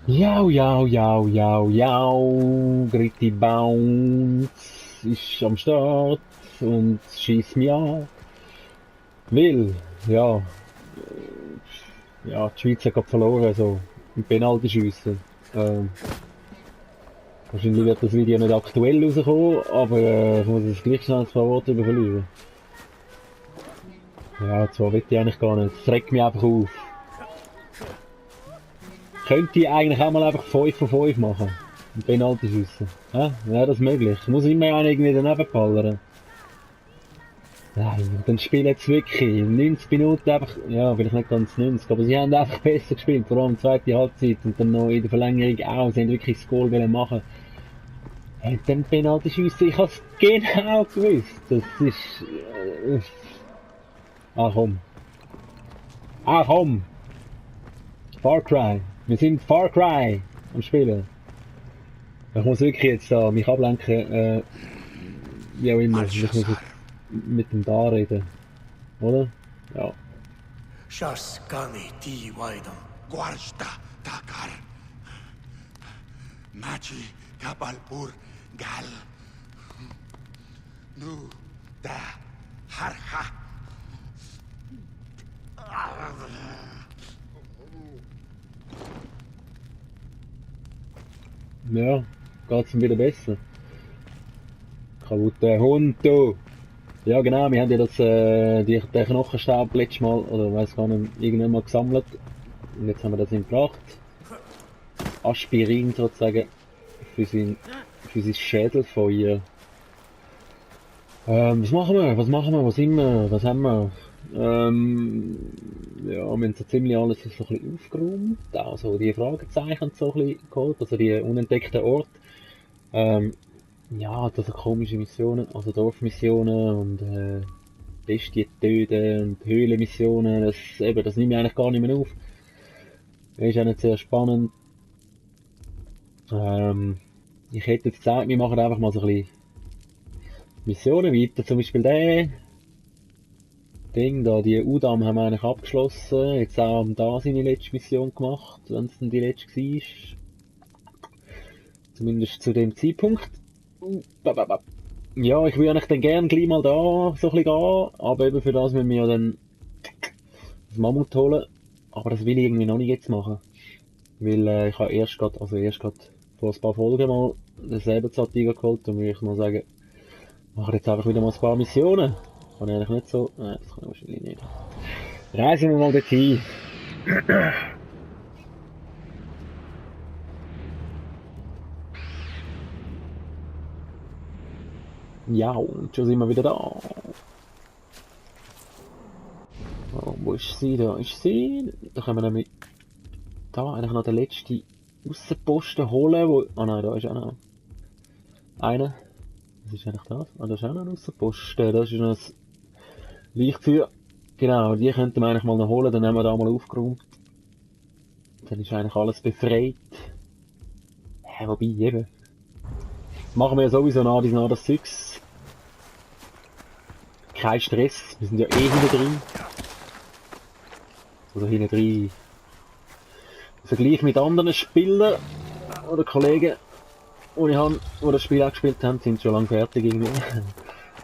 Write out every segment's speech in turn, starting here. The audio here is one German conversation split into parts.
Jau, jau, jau, jau, jau, Gritti Bounce ist am Start und schießt mich an. Weil, ja, die Schweiz hat gerade verloren, so, im Penaltyschiessen. Ähm, wahrscheinlich wird das Video nicht aktuell rauskommen, aber ich muss es gleich schnell ein paar Worte darüber verlieren. Ja, zwar will ich eigentlich gar nicht, es regt mich einfach auf. Könnte ich eigentlich auch mal einfach 5 von 5 machen? Ein Penalty schiessen. Ja, wäre das möglich? Ich muss immer einen irgendwie daneben ballern. Nein, und dann spielen jetzt wirklich 90 Minuten einfach, ja, vielleicht nicht ganz 90, aber sie haben einfach besser gespielt, vor allem zweite Halbzeit und dann noch in der Verlängerung auch, sie haben wirklich das Goal wollen machen. Und dann Penalty schiessen, ich hab's genau gewusst, das ist, ah komm, ah komm, Far Cry, wir sind Far Cry am Spielen. Ich muss wirklich jetzt da mich ablenken, wie auch immer. Ich muss jetzt Belshazzar, mit dem da reden. Oder? Ja. Shaskani ti waidam, Guarsta takar, Machi kabalpur gal, Nu da harha. Ja, geht's ihm wieder besser. Kaputter Hund, du! Ja genau, wir haben ja den Knochenstaub letztes Mal, oder weiß gar nicht, irgendwann mal gesammelt. Und jetzt haben wir das ihm gebracht. Aspirin sozusagen für sein Schädelfeuer. Was machen wir? Was machen wir? Was sind wir? Was haben wir? Ja, wir haben so ziemlich alles so ein bisschen aufgeräumt. Also die Fragezeichen so ein bisschen geholt, also die unentdeckten Orte. Ähm, ja, das sind komische Missionen, also Dorfmissionen und Bestien töten und Höhlenmissionen, das nehme ich eigentlich gar nicht mehr auf. Das ist auch nicht sehr spannend. Ähm, ich hätte jetzt gesagt, wir machen einfach mal so ein bisschen Missionen weiter, zum Beispiel den Ding da, die Udam haben wir eigentlich abgeschlossen. Jetzt auch da seine letzte Mission gemacht, wenn es denn die letzte war. Zumindest zu dem Zeitpunkt. Ja, ich würde eigentlich dann gerne gleich mal da so ein bisschen gehen, aber eben für das müssen wir ja dann das Mammut holen. Aber das will ich irgendwie noch nicht jetzt machen. Weil ich habe erst gerade vor ein paar Folgen mal den Säbelzahntiger geholt und würde ich mal sagen, mache jetzt einfach wieder mal ein paar Missionen. Kann ich eigentlich nicht so. Nein, das kann ich wahrscheinlich nicht. Reisen wir mal dorthin. Ja, und schon sind wir wieder da. Oh, wo ist sie? Da ist sie. Da können wir nämlich da eigentlich noch den letzten Aussenposten holen. Wo... Ah nein, da ist auch noch einer. Was ist eigentlich das? Ah, da ist auch noch ein Aussenposten. Das ist noch ein Lichtfeuer. Genau, die könnten wir eigentlich mal noch holen. Dann haben wir da mal aufgeräumt. Dann ist eigentlich alles befreit. Ja, wobei, eben. Machen wir ja sowieso nach dies nach das Zeugs. Kein Stress, wir sind ja eh hinten drin. Oder hinten drin. Im Vergleich mit anderen Spielern oder Kollegen, die das Spiel auch gespielt haben, sind schon lange fertig irgendwie.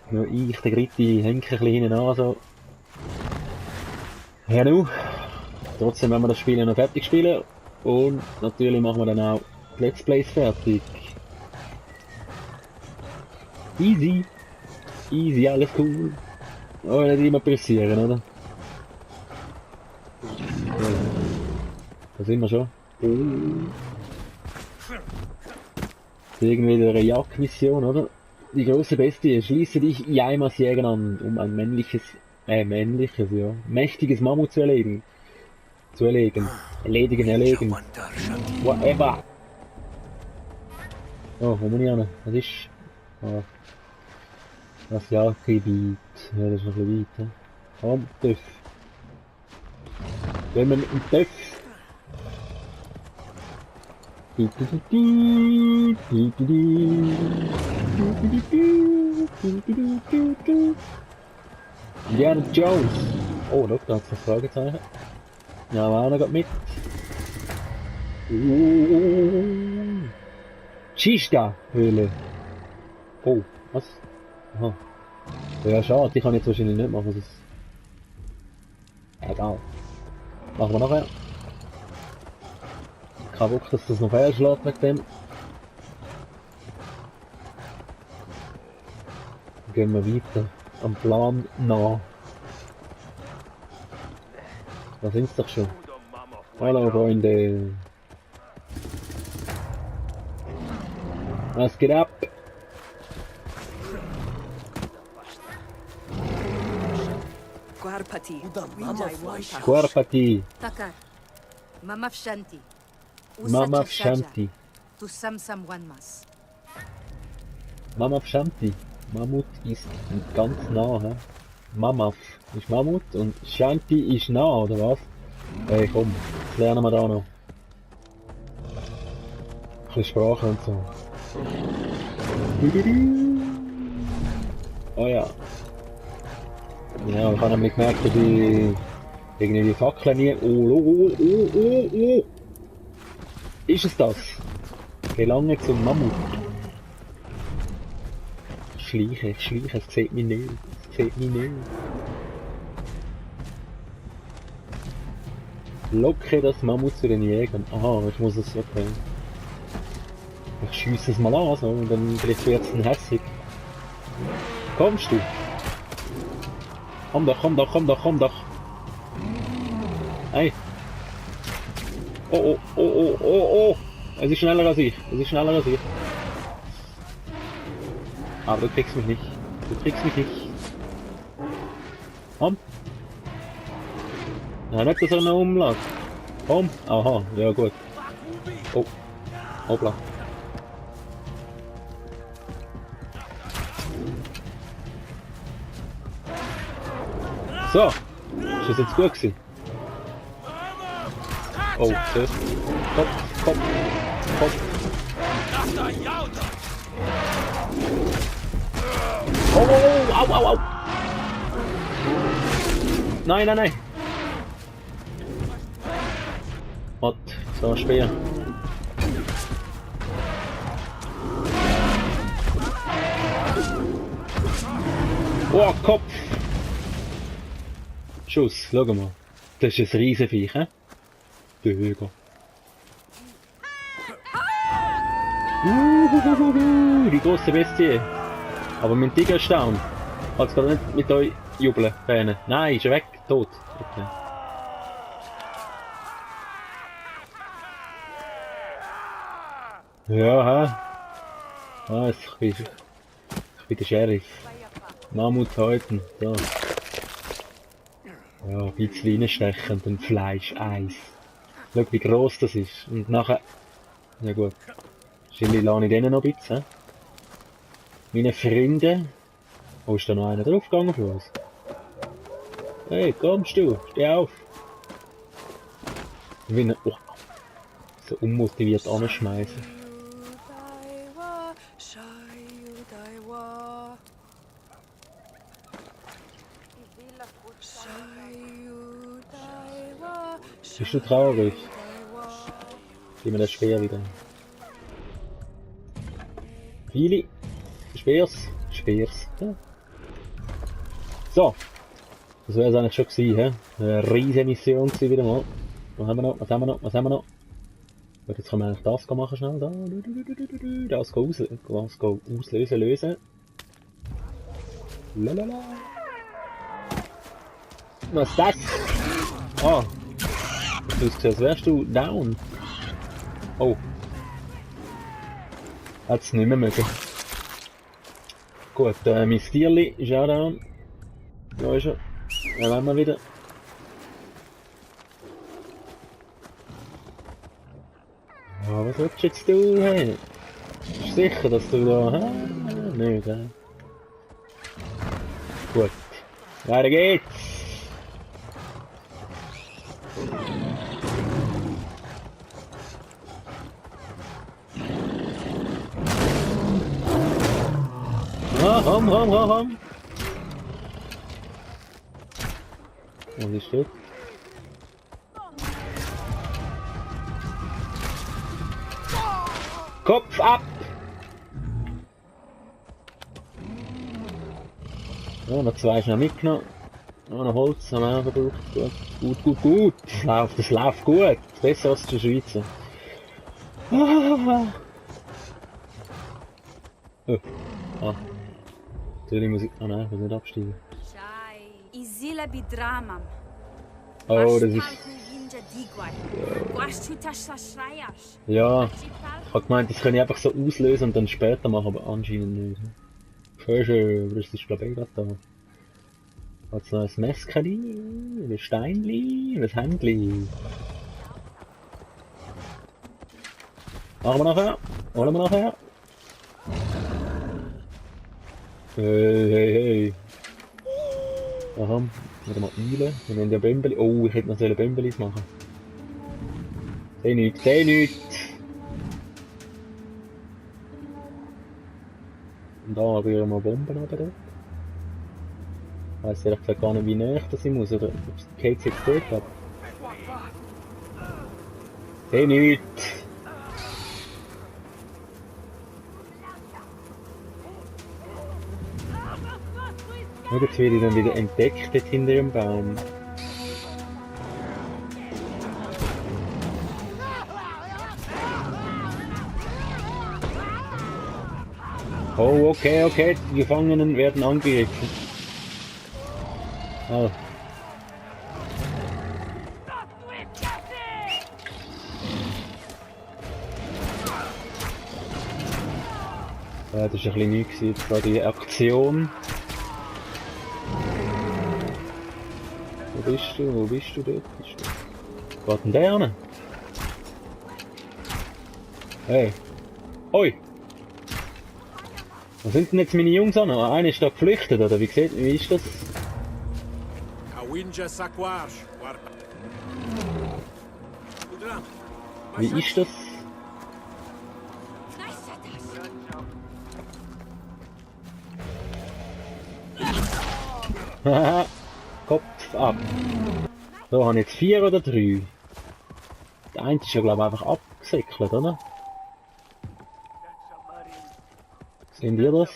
Nur ich, der Gritti, hänge ein bisschen hinten an, so. Ja, nu. Trotzdem werden wir das Spiel ja noch fertig spielen. Und natürlich machen wir dann auch Let's Plays fertig. Easy. Easy, alles cool. Aber nicht immer passieren, oder? Da sind wir schon. Irgendwie eine Jagdmission, oder? Die große Bestie, schließe dich Jaimas Jägern an, um ein männliches, ja, mächtiges Mammut zu erlegen. Zu erlegen. Erlegen. Jawandar Shaki, Whatever. Oh, wo muss ich hin? Was ist? Ah, das Jagdgebiet. Ja, das ist noch ein bisschen weit, he? Komm, Töff. Gehen wir mit dem Töff. Indiana Jones. Oh, look, da hat's noch Fragezeichen. Ja, wir auch noch mit. Chista-Höhle. Oh, was? Aha. Ja, schade, die kann ich jetzt wahrscheinlich nicht machen. Das... Egal. Machen wir nachher. Kein Bock, dass das noch herschlägt mit dem. Gehen wir weiter. Am Plan nach. Da sind's doch schon. Hallo Freunde. Was geht ab? Guarpati, Guarpati. Takar, Mama Shanti, Mama Shanti. Tu Samsam Wanmas. Mama Shanti. Mammut ist ganz nah, hä? Mamaf ist Mammut und Shanti ist nah, oder was? Hey komm, das lernen wir da noch. Ein bisschen Sprache und so. Oh ja. Ja, ich habe nämlich gemerkt, dass ich irgendwie die Fackeln nie... Oh. Ist es das? Gelange zum Mammut. Schleichen, es sieht mich nicht. Locke das Mammut zu den Jägern. Aha, jetzt muss es okay. Ich schiesse es mal an, so, und dann vielleicht wird es hässig. Kommst du? Komm doch. Hey. Oh. Es ist schneller als ich. Aber du kriegst mich nicht. Komm. Ja, nicht, dass er noch umlässt. Komm. Aha, ja gut. Oh. Hoppla. So. Ist das jetzt gut gewesen? Oh, zuerst. Kopf. Oh, au. Nein. Was? So ein Speer. Oh, Kopf! Schuss, schau mal. Das ist ein Riesenviech, hä? Döger. Die grosse Bestie. Aber mein Tiger ist down. Hat's gerade nicht mit euch jubeln können. Nein, ist er weg, tot. Okay. Ja, hä? Ah, ich bin der Sheriff. Mammut halten, da. Ja, ein bisschen reinstechen und dann Fleisch-Eis. Schau, wie gross das ist. Und nachher... Ja gut. Wahrscheinlich lasse ich denen noch ein bisschen. Meine Freunde... Oh, ist da noch einer draufgegangen für uns? Hey, kommst du? Steh auf! Wie oh, so unmotiviert anschmeißen. Bist du traurig? Gib mir das Speer wieder. Viele Speers. Ja. So. Das wäre es eigentlich schon gewesen, he? Eine riesige Mission gewesen wieder mal. Was haben wir noch? Gut, jetzt können wir eigentlich das machen schnell. Da. Das auslösen, lösen. Lalala. Was ist das? Ah. Du hast gesehen, als wärst du down. Oh. Hat's nicht mehr mögen. Gut, mein Stierli ist auch down. Da ist er. Dann wollen wir wieder. Ja, was willst du jetzt tun, hey? Bist du sicher, dass du da... Nicht, hä? Gut. Weiter geht's! Komm. Was ist das? Kopf ab! Ja, noch 2 schnell mitgenommen. Noch Holz haben wir auch verbraucht. Gut. Das läuft gut. Besser als die Schweizer. Ah. Oh. Ah. Natürlich muss ich... Ah nein, ich muss nicht absteigen. Oh, das ist... Ja. Ich hab gemeint, das kann ich einfach so auslösen und dann später machen, aber anscheinend nicht. Schön, das ist glaube ich gerade da. Hat's noch ein Messkeli, ein Steinli, ein Händli. Machen wir nachher, holen wir nachher. Hey. Aha, wieder mal Eile. Wir nehmen ja Bömbeli. Oh, ich hätte noch Bömbelis machen. Seh nicht. Und da rühren wir Bomben runter. Ich weiss ehrlich gesagt gar nicht, wie näher das ich muss, oder ob es jetzt dort ab. Seh nicht. Ja, jetzt werde ich dann wieder entdeckt dort hinter dem Baum. Oh, okay, die Gefangenen werden angegriffen. Oh. Ja, das war ein bisschen neu gewesen, jetzt war die Aktion. Wo bist du dort? Wo geht denn der hin? Hey! Oi! Wo sind denn jetzt meine Jungs an? Einer ist da geflüchtet, oder? Wie ist das? Wie ist das? Haha, Kopf ab. So, haben jetzt 4 oder 3? Der eine ist ja glaube ich einfach abgesäckelt, oder? Sehen ihr das?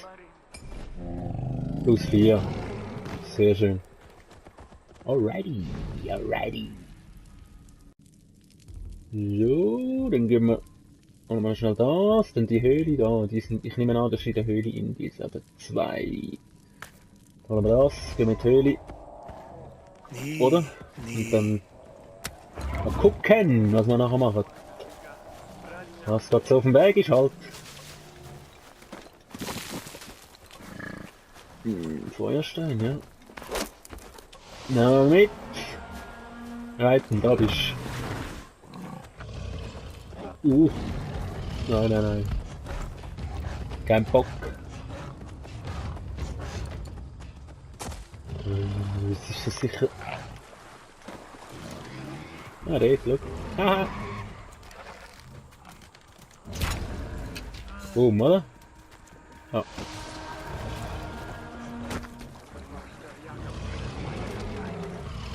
Plus 4. Sehr schön. Alrighty. So, dann gehen wir mal schnell das, dann die Höhle da. Ich nehme an, das ist in der Höhle in dieser, aber 2. Holen wir das, gehen wir in die Höhle. Oder? Und dann mal gucken, was wir nachher machen. Was dort so auf dem Weg ist halt. Feuerstein, ja. Na mit. Reiten, da bist du. Nein. Kein Bock. Das ist das sicher. Ah, dort, schau. Haha. Boom, oder? Ja.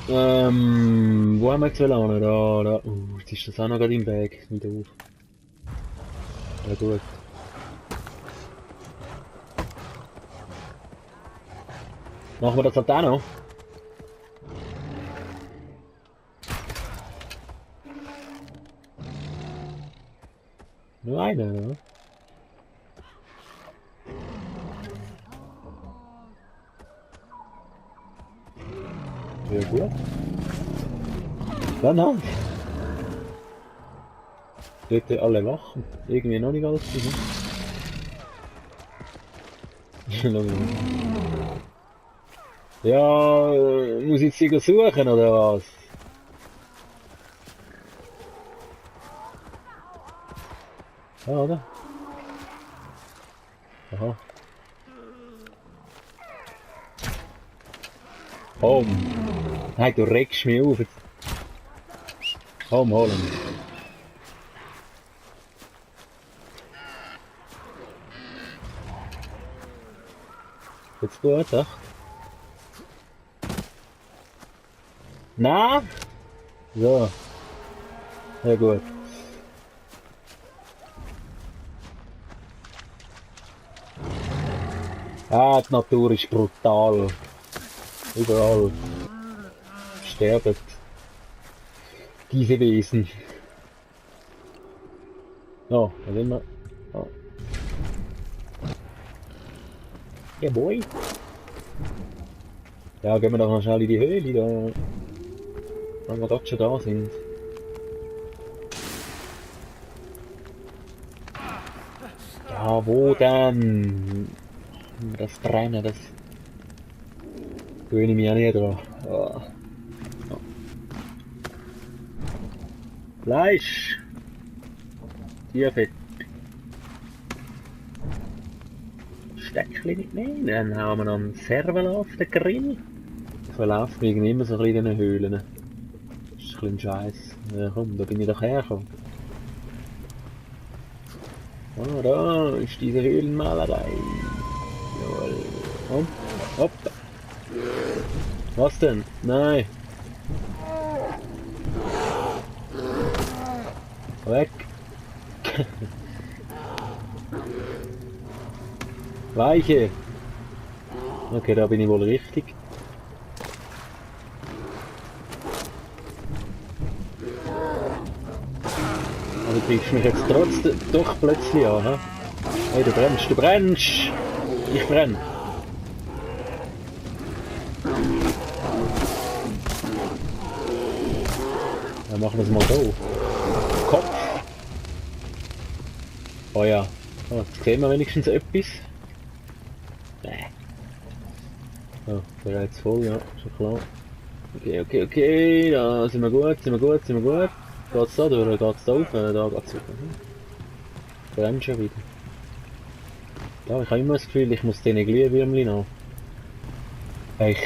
Wo haben wir jetzt hin? Da. Jetzt ist das auch noch gerade im Weg. Nicht auf. Ja gut. Machen wir das halt auch noch? Nur einer, oder? Sehr gut. Dann halt. Dort alle wachen. Irgendwie noch nicht alles gesehen. Ja, muss ich jetzt sie suchen oder was? Ja, oder? Aha. Komm. Nein, du regst mich auf. Komm, holen. Jetzt gut, echt? Na? So. Ja gut. Ah, die Natur ist brutal. Überall sterben diese Wesen. Oh, da sind wir. Oh. Ja, boy. Ja, gehen wir doch noch schnell in die Höhle, da, wenn wir dort schon da sind. Ja, wo denn? Das Brennen, das gewöhne ich mich auch nicht dran. Oh. Oh. Fleisch! Tierfett. Steckchen mitnehmen, dann haben wir noch einen Serval auf den Grill. Das verläuft mir irgendwie immer so ein bisschen in den Höhlen. Das ist ein bisschen Scheiß. Ja komm, da bin ich doch hergekommen. Ah, da ist diese Höhlenmalerei. Jawohl. Und? Hopp. Was denn? Nein. Weg. Weiche. Okay, da bin ich wohl richtig. Aber du kriegst mich jetzt trotzdem doch plötzlich an, hä? Hey, du brennst, du brennst! Ich brenne! Dann machen wir es mal so. Kopf! Oh ja. Oh, jetzt sehen wir wenigstens etwas. Oh, bereits voll, ja, schon klar. Okay, da sind wir gut. Geht's da durch, geht's da rauf? Da geht's rauf. Brennt schon wieder. Ja, ich habe immer das Gefühl, ich muss denen Glühwürmchen nach. Ich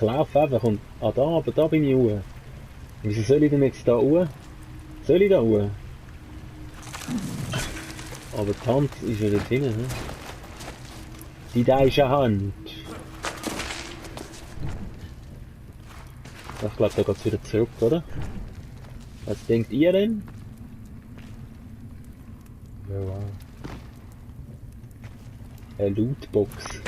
laufe einfach und... Ah, da, aber da bin ich ruhig. Wieso soll ich denn jetzt da ruhig? Soll ich da ruhig? Aber die Hand ist ja dort hinten, ne? Die da ist eine Hand. Ich glaube, da geht's wieder zurück, oder? Was denkt ihr denn? Ja, wow. Eine Lootbox.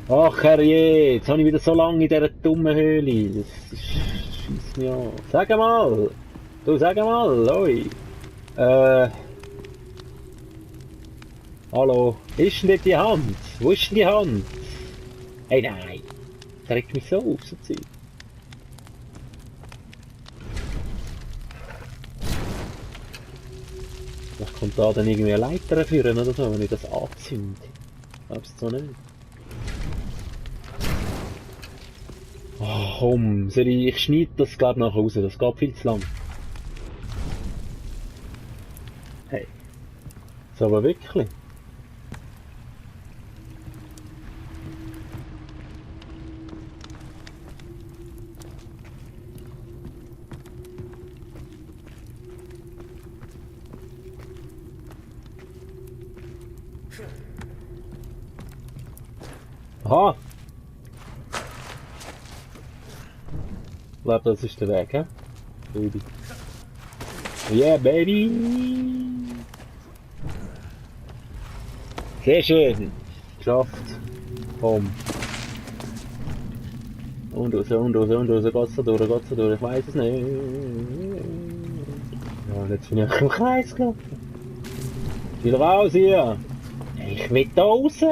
Ach herrje, jetzt habe ich wieder so lange in dieser dummen Höhle. Das schießt mich an. Sag mal! Du sag mal, oi! Hallo? Ist denn dort die Hand? Wo ist denn die Hand? Hey nein! Das regt mich so auf, so Zeug. Was kommt da dann irgendwie eine Leiter führen oder so, wenn ich das anzünde? Glaubst du so nicht? Oh, komm, ich schneide das glaube nach Hause, das geht viel zu lang. Hey. So aber wirklich. Aha! Ich glaube, das ist der Weg, hä? Baby. Yeah, baby! Sehr schön! Geschafft! Komm! Und raus, geht's da durch, ich weiß es nicht. Ja, jetzt bin ich im Kreis gelaufen. Wieder raus hier! Ich will da raus!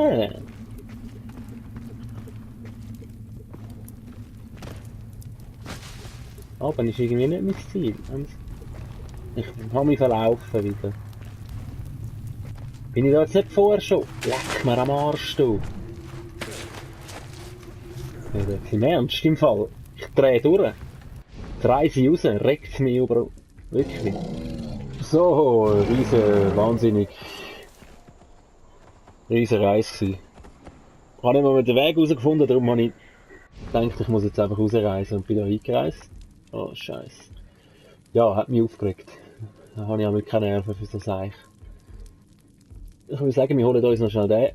Aber ist irgendwie nicht mein Ziel. Ich habe mich verlaufen wieder. Bin ich da jetzt nicht vorher schon? Leck mir am Arsch, du! Ja, das ist im Ernst im Fall. Ich drehe durch. Die Reise raus, regt mich überall. Wirklich. So, wahnsinnig. Riesen Reise gewesen. Ich habe nicht mal den Weg herausgefunden, darum habe ich gedacht, ich muss jetzt einfach rausreisen und bin da eingereist. Oh, Scheiße. Ja, hat mich aufgeregt. Da habe ich auch keine Nerven für so Seich. Ich würde sagen, wir holen uns noch schnell den.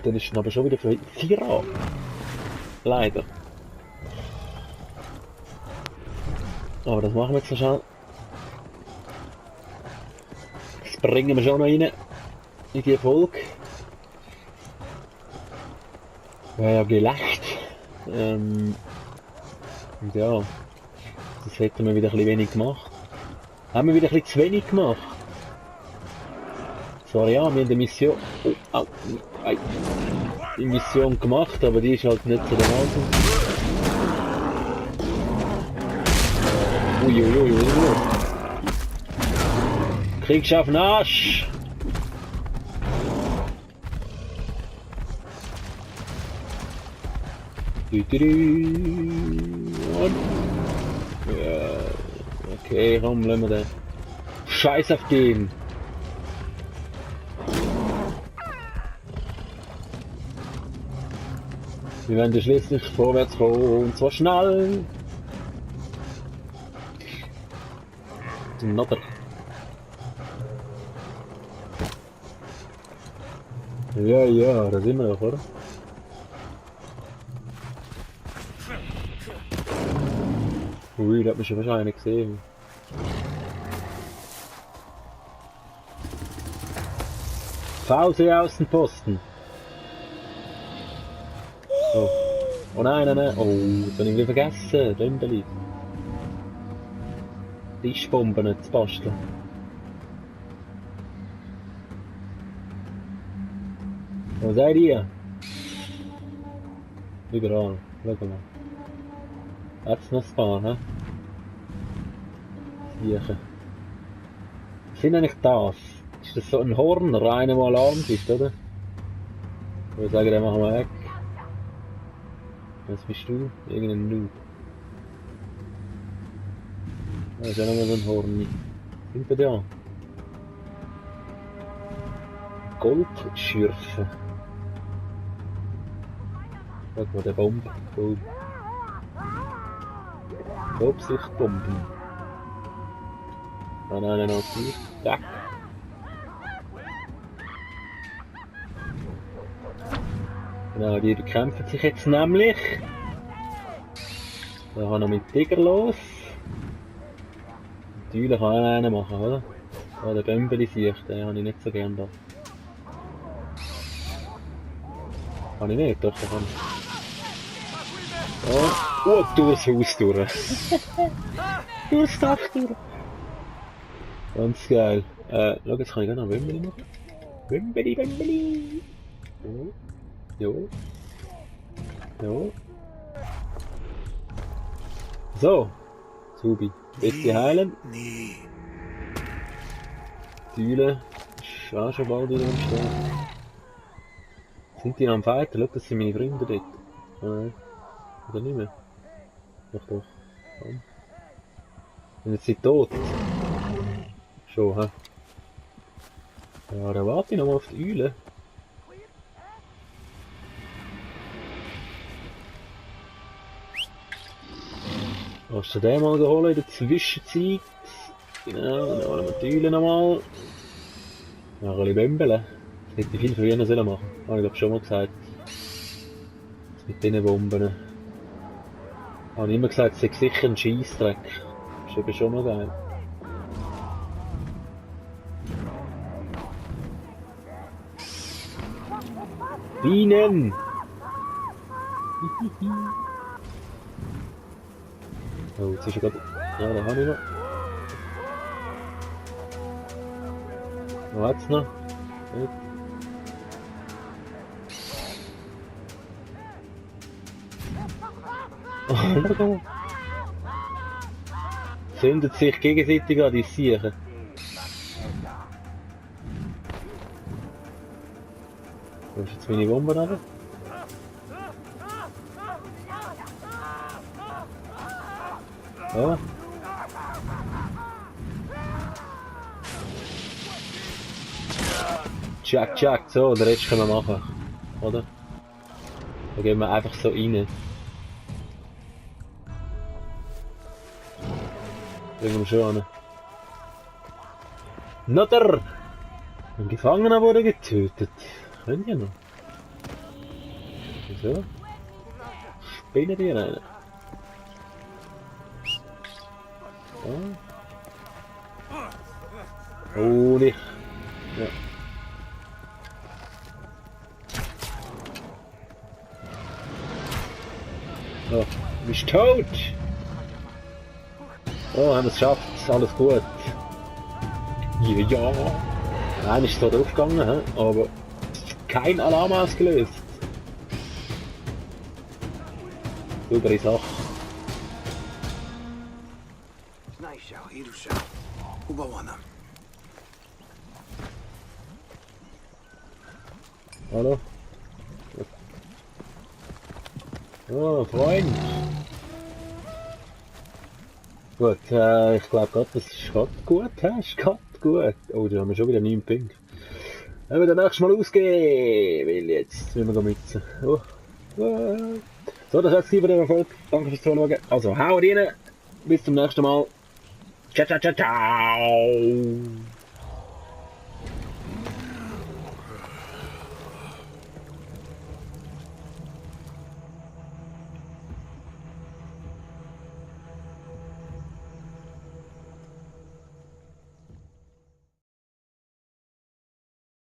Dann ist es aber schon wieder für 4 an. Leider. Aber das machen wir jetzt noch schnell. Das bringen wir schon noch rein. in die Folge. Ja, gelacht. Und ja, das hätten wir wieder ein bisschen wenig gemacht. Haben wir wieder ein bisschen zu wenig gemacht. Zwar ja, wir haben die Mission... Oh, au, ei. Die Mission gemacht, aber die ist halt nicht so der Wahnsinn. Uiuiuiui. Kriegst du auf den Arsch! Und... Ja, okay, komm, lassen wir den. Scheiß auf den! Wir werden schließlich vorwärts kommen und zwar schnell! Nodder. Ja, da sind wir doch, oder? Ui, da hat mich schon wahrscheinlich gesehen. Pause Außenposten. Oh. Oh nein. Oh, das habe ich wieder vergessen. Dümbeli. Tischbomben zu basteln. Wo seid ihr? Überall. Schau mal. Hat's noch ein paar, ne? Siechen. Was sind eigentlich das? Ist das so ein Horn, einer, der Alarm gibt, oder? Ich würde sagen, den machen wir weg. Was bist du? Irgendein Noob. Das ist ja nochmal so ein Horn. Sind wir da? Goldschürfe. Schau mal, der Bombe. Oh. Obsichtbomben. Nein, noch nicht. Zack. Genau, die bekämpfen sich jetzt nämlich. Da kann er mit Tiger los. Natürlich kann er einen machen, oder? Ah, der Bömbeli sieht, den habe ich nicht so gern da. Kann ich nicht, doch, da kann ich. Oh, durchs Haus durch. Durchs Dach durch. Ganz geil. Schau, jetzt kann ich gerne noch Bömbeli machen. Bömbeli. Jo. So. Subi. Bitte heilen. Nee. Säule. Ist auch schon bald wieder am Start. Sind die noch am Fighten? Schau, das sind meine Freunde dort. Nein. Oder nicht mehr? Doch. Komm. Sind jetzt sie tot? Schon, hä? Ja, dann warte ich noch mal auf die Eule. Kannst du den mal holen in der Zwischenzeit? Genau, dann holen wir die Eule nochmal. Ja, ein bisschen bömbeln. Das hätte ich viel früher noch machen sollen. Habe ich glaube schon mal gesagt. Das mit diesen Bomben. Habe ich immer gesagt, es sei sicher ein Scheissdreck. Das ist eben schon mal geil. Bienen! Oh, jetzt ist er gerade... Ja, da habe ich noch. Wo hat's noch? Gut. Oh, schau mal. Zündet sich gegenseitig an die Siechen. Wo ist jetzt meine Bombe runter? Ja. Check, so, den Rest können wir machen. Oder? Da gehen wir einfach so rein. Bringen wir schon an. Nodder! Ein Gefangener wurde getötet. Können die noch? Wieso? Spinnen die rein? Oh, nicht. Ja. So, du bist tot! Oh, haben wir es geschafft, alles gut. Ja! Nein, ist zwar draufgegangen, aber kein Alarm ausgelöst. Saubere Sache. Hallo? Oh, Freund! Gut, ich glaube gerade, das ist gerade gut, ist gerade gut. Oh, da haben wir schon wieder 9 Punkte. Dann wir das nächste Mal ausgehen, weil jetzt müssen wir mitzen. Oh. So, das war's für den Erfolg. Danke fürs Zuschauen. Also, hau rein. Bis zum nächsten Mal. Ciao, ciao, ciao, ciao.